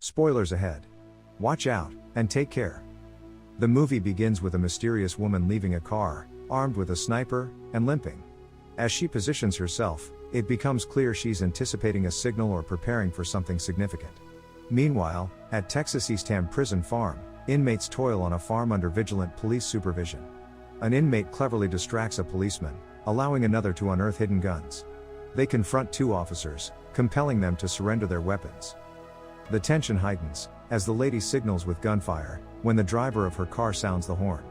Spoilers ahead. Watch out, and take care. The movie begins with a mysterious woman leaving a car, armed with a sniper, and limping. As she positions herself, it becomes clear she's anticipating a signal or preparing for something significant. Meanwhile, at Texas Eastham Prison Farm, inmates toil on a farm under vigilant police supervision. An inmate cleverly distracts a policeman, allowing another to unearth hidden guns. They confront two officers, compelling them to surrender their weapons. The tension heightens, as the lady signals with gunfire, when the driver of her car sounds the horn.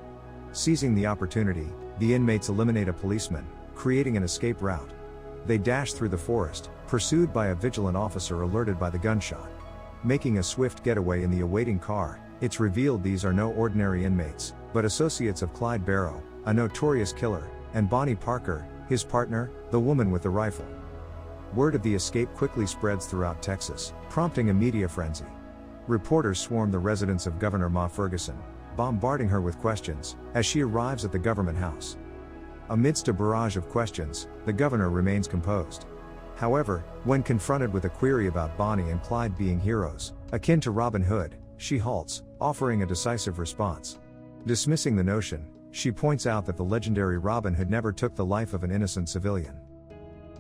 Seizing the opportunity, the inmates eliminate a policeman, creating an escape route. They dash through the forest, pursued by a vigilant officer alerted by the gunshot. Making a swift getaway in the awaiting car, it's revealed these are no ordinary inmates, but associates of Clyde Barrow, a notorious killer, and Bonnie Parker, his partner, the woman with the rifle. Word of the escape quickly spreads throughout Texas, prompting a media frenzy. Reporters swarm the residence of Governor Ma Ferguson, bombarding her with questions, as she arrives at the government house. Amidst a barrage of questions, the governor remains composed. However, when confronted with a query about Bonnie and Clyde being heroes, akin to Robin Hood, she halts, offering a decisive response. Dismissing the notion, she points out that the legendary Robin Hood never took the life of an innocent civilian.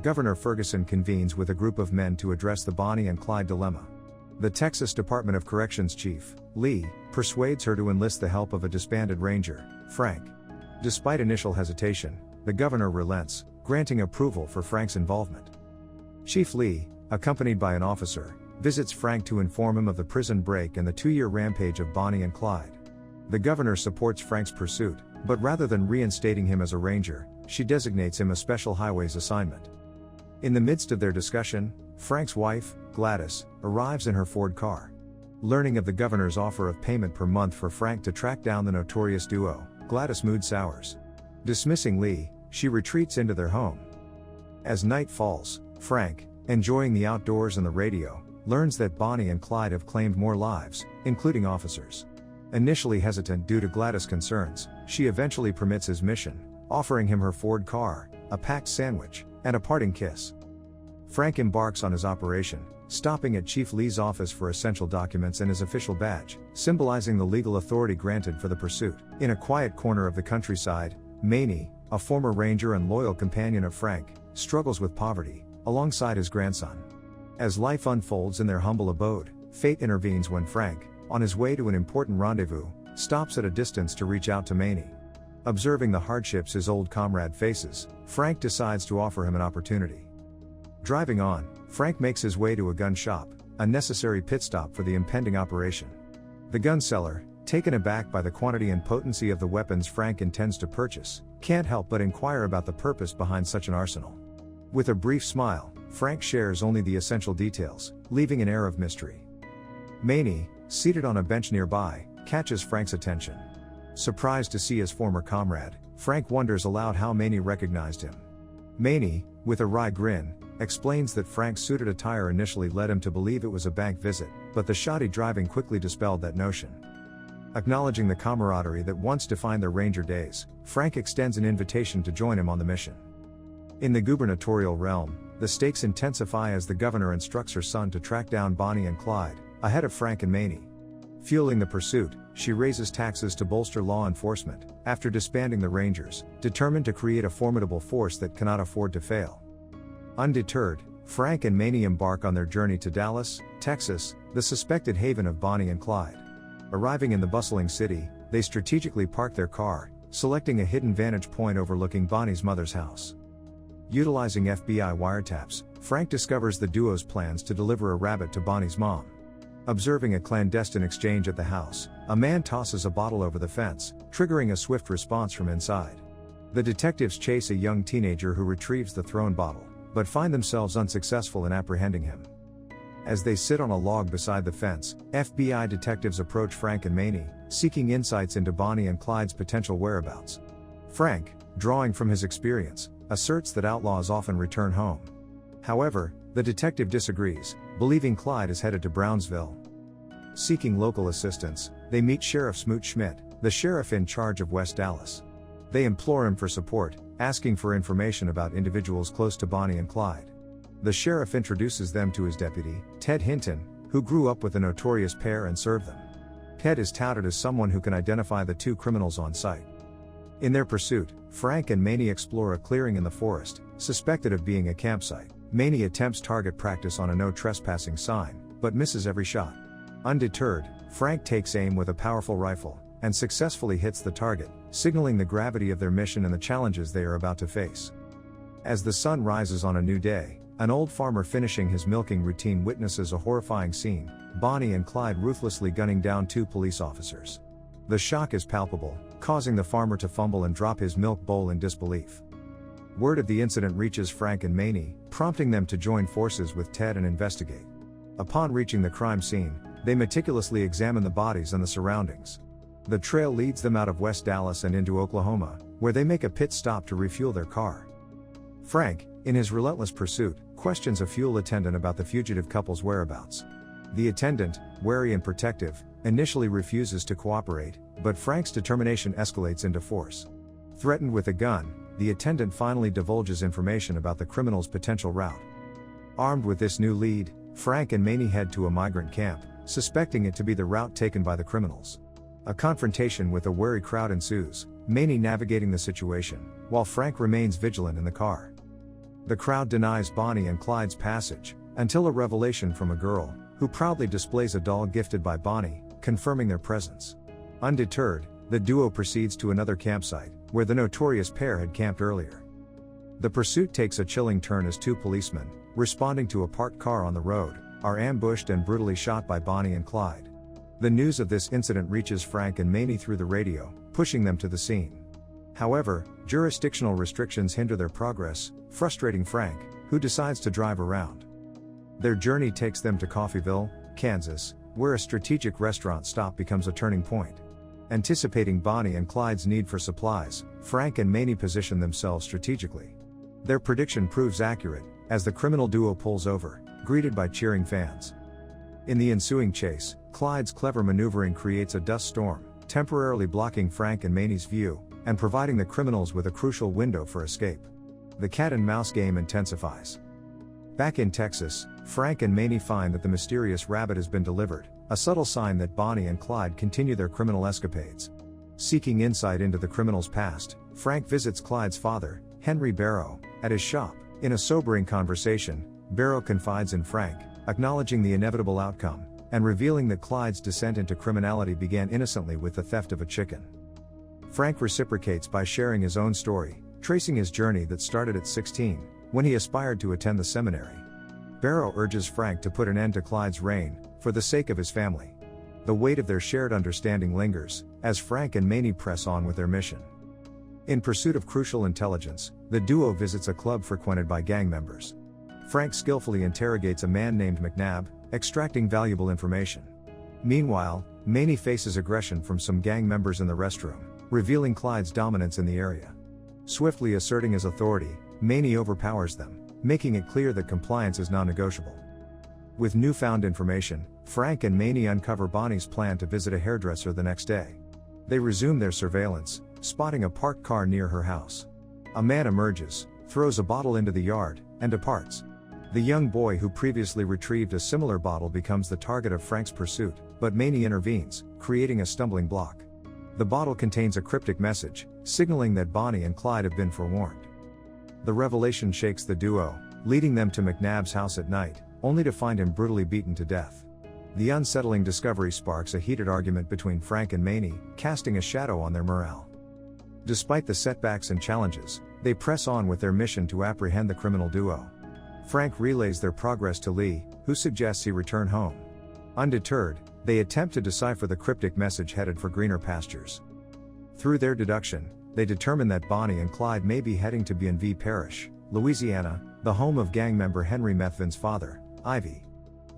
Governor Ferguson convenes with a group of men to address the Bonnie and Clyde dilemma. The Texas Department of Corrections Chief, Lee, persuades her to enlist the help of a disbanded ranger, Frank. Despite initial hesitation, the governor relents, granting approval for Frank's involvement. Chief Lee, accompanied by an officer, visits Frank to inform him of the prison break and the 2-year rampage of Bonnie and Clyde. The governor supports Frank's pursuit, but rather than reinstating him as a ranger, she designates him a special highways assignment. In the midst of their discussion, Frank's wife, Gladys, arrives in her Ford car. Learning of the governor's offer of payment per month for Frank to track down the notorious duo, Gladys' mood sours. Dismissing Lee, she retreats into their home. As night falls, Frank, enjoying the outdoors and the radio, learns that Bonnie and Clyde have claimed more lives, including officers. Initially hesitant due to Gladys' concerns, she eventually permits his mission, offering him her Ford car, a packed sandwich, and a parting kiss. Frank embarks on his operation, stopping at Chief Lee's office for essential documents and his official badge, symbolizing the legal authority granted for the pursuit. In a quiet corner of the countryside, Maney, a former ranger and loyal companion of Frank, struggles with poverty, alongside his grandson. As life unfolds in their humble abode, fate intervenes when Frank, on his way to an important rendezvous, stops at a distance to reach out to Maney. Observing the hardships his old comrade faces, Frank decides to offer him an opportunity. Driving on, Frank makes his way to a gun shop, a necessary pit stop for the impending operation. The gun seller, taken aback by the quantity and potency of the weapons Frank intends to purchase, can't help but inquire about the purpose behind such an arsenal. With a brief smile, Frank shares only the essential details, leaving an air of mystery. Maney, seated on a bench nearby, catches Frank's attention. Surprised to see his former comrade, Frank wonders aloud how Maney recognized him. Maney, with a wry grin, explains that Frank's suited attire initially led him to believe it was a bank visit, but the shoddy driving quickly dispelled that notion. Acknowledging the camaraderie that once defined their ranger days, Frank extends an invitation to join him on the mission. In the gubernatorial realm, the stakes intensify as the governor instructs her son to track down Bonnie and Clyde, ahead of Frank and Maney. Fueling the pursuit, she raises taxes to bolster law enforcement, after disbanding the Rangers, determined to create a formidable force that cannot afford to fail. Undeterred, Frank and Maney embark on their journey to Dallas, Texas, the suspected haven of Bonnie and Clyde. Arriving in the bustling city, they strategically park their car, selecting a hidden vantage point overlooking Bonnie's mother's house. Utilizing FBI wiretaps, Frank discovers the duo's plans to deliver a rabbit to Bonnie's mom. Observing a clandestine exchange at the house, a man tosses a bottle over the fence, triggering a swift response from inside. The detectives chase a young teenager who retrieves the thrown bottle, but find themselves unsuccessful in apprehending him. As they sit on a log beside the fence, FBI detectives approach Frank and Maney, seeking insights into Bonnie and Clyde's potential whereabouts. Frank, drawing from his experience, asserts that outlaws often return home. However, the detective disagrees, believing Clyde is headed to Brownsville. Seeking local assistance, they meet Sheriff Smoot Schmidt, the sheriff in charge of West Dallas. They implore him for support, asking for information about individuals close to Bonnie and Clyde. The sheriff introduces them to his deputy, Ted Hinton, who grew up with the notorious pair and served them. Ted is touted as someone who can identify the two criminals on sight. In their pursuit, Frank and Maney explore a clearing in the forest, suspected of being a campsite. Maney attempts target practice on a no trespassing sign, but misses every shot. Undeterred, Frank takes aim with a powerful rifle, and successfully hits the target, signaling the gravity of their mission and the challenges they are about to face. As the sun rises on a new day, an old farmer finishing his milking routine witnesses a horrifying scene: Bonnie and Clyde ruthlessly gunning down two police officers. The shock is palpable, causing the farmer to fumble and drop his milk bowl in disbelief. Word of the incident reaches Frank and Maney, prompting them to join forces with Ted and investigate. Upon reaching the crime scene, they meticulously examine the bodies and the surroundings. The trail leads them out of West Dallas and into Oklahoma, where they make a pit stop to refuel their car. Frank, in his relentless pursuit, questions a fuel attendant about the fugitive couple's whereabouts. The attendant, wary and protective, initially refuses to cooperate, but Frank's determination escalates into force. Threatened with a gun, the attendant finally divulges information about the criminal's potential route. Armed with this new lead, Frank and Maney head to a migrant camp, suspecting it to be the route taken by the criminals. A confrontation with a wary crowd ensues, Maney navigating the situation, while Frank remains vigilant in the car. The crowd denies Bonnie and Clyde's passage, until a revelation from a girl, who proudly displays a doll gifted by Bonnie, confirming their presence. Undeterred, the duo proceeds to another campsite, where the notorious pair had camped earlier. The pursuit takes a chilling turn as two policemen, responding to a parked car on the road, are ambushed and brutally shot by Bonnie and Clyde. The news of this incident reaches Frank and Maney through the radio, pushing them to the scene. However, jurisdictional restrictions hinder their progress, frustrating Frank, who decides to drive around. Their journey takes them to Coffeyville, Kansas, where a strategic restaurant stop becomes a turning point. Anticipating Bonnie and Clyde's need for supplies, Frank and Maney position themselves strategically. Their prediction proves accurate, as the criminal duo pulls over, greeted by cheering fans. In the ensuing chase, Clyde's clever maneuvering creates a dust storm, temporarily blocking Frank and Maney's view, and providing the criminals with a crucial window for escape. The cat-and-mouse game intensifies. Back in Texas, Frank and Maney find that the mysterious rabbit has been delivered, a subtle sign that Bonnie and Clyde continue their criminal escapades. Seeking insight into the criminal's past, Frank visits Clyde's father, Henry Barrow, at his shop. In a sobering conversation, Barrow confides in Frank, acknowledging the inevitable outcome, and revealing that Clyde's descent into criminality began innocently with the theft of a chicken. Frank reciprocates by sharing his own story, tracing his journey that started at 16, when he aspired to attend the seminary. Barrow urges Frank to put an end to Clyde's reign, for the sake of his family. The weight of their shared understanding lingers, as Frank and Maney press on with their mission. In pursuit of crucial intelligence, the duo visits a club frequented by gang members. Frank skillfully interrogates a man named McNabb, extracting valuable information. Meanwhile, Maney faces aggression from some gang members in the restroom, revealing Clyde's dominance in the area. Swiftly asserting his authority, Maney overpowers them, making it clear that compliance is non-negotiable. With newfound information, Frank and Maney uncover Bonnie's plan to visit a hairdresser the next day. They resume their surveillance, spotting a parked car near her house. A man emerges, throws a bottle into the yard, and departs. The young boy who previously retrieved a similar bottle becomes the target of Frank's pursuit, but Maney intervenes, creating a stumbling block. The bottle contains a cryptic message, signaling that Bonnie and Clyde have been forewarned. The revelation shakes the duo, leading them to McNabb's house at night, only to find him brutally beaten to death. The unsettling discovery sparks a heated argument between Frank and Maney, casting a shadow on their morale. Despite the setbacks and challenges, they press on with their mission to apprehend the criminal duo. Frank relays their progress to Lee, who suggests he return home. Undeterred, they attempt to decipher the cryptic message headed for greener pastures. Through their deduction, they determine that Bonnie and Clyde may be heading to B&V Parish, Louisiana, the home of gang member Henry Methvin's father, Ivy.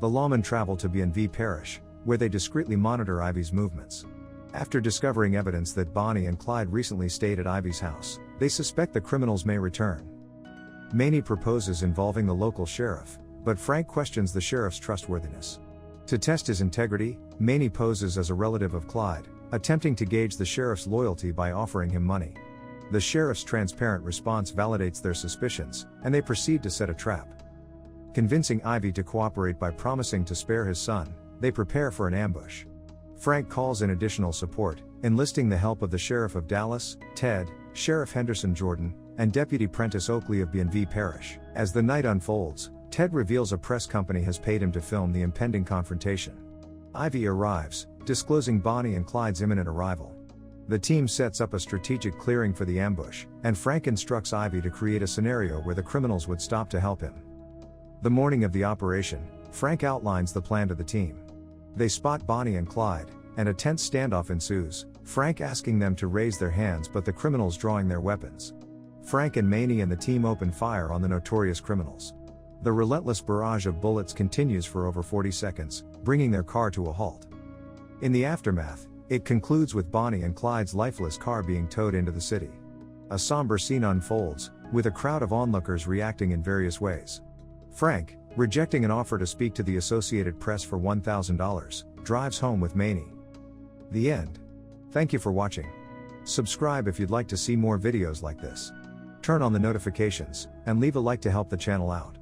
The lawmen travel to B&V Parish, where they discreetly monitor Ivy's movements. After discovering evidence that Bonnie and Clyde recently stayed at Ivy's house, they suspect the criminals may return. Maney proposes involving the local sheriff, but Frank questions the sheriff's trustworthiness. To test his integrity, Maney poses as a relative of Clyde, attempting to gauge the sheriff's loyalty by offering him money. The sheriff's transparent response validates their suspicions, and they proceed to set a trap. Convincing Ivy to cooperate by promising to spare his son, they prepare for an ambush. Frank calls in additional support, enlisting the help of the Sheriff of Dallas, Ted, Sheriff Henderson Jordan, and Deputy Prentice Oakley of Bienville Parish. As the night unfolds, Ted reveals a press company has paid him to film the impending confrontation. Ivy arrives, disclosing Bonnie and Clyde's imminent arrival. The team sets up a strategic clearing for the ambush, and Frank instructs Ivy to create a scenario where the criminals would stop to help him. The morning of the operation, Frank outlines the plan to the team. They spot Bonnie and Clyde, and a tense standoff ensues, Frank asking them to raise their hands but the criminals drawing their weapons. Frank and Maney and the team open fire on the notorious criminals. The relentless barrage of bullets continues for over 40 seconds, bringing their car to a halt. In the aftermath, it concludes with Bonnie and Clyde's lifeless car being towed into the city. A somber scene unfolds, with a crowd of onlookers reacting in various ways. Frank, rejecting an offer to speak to the Associated Press for $1,000, drives home with Maney. The end. Thank you for watching. Subscribe if you'd like to see more videos like this. Turn on the notifications, and leave a like to help the channel out.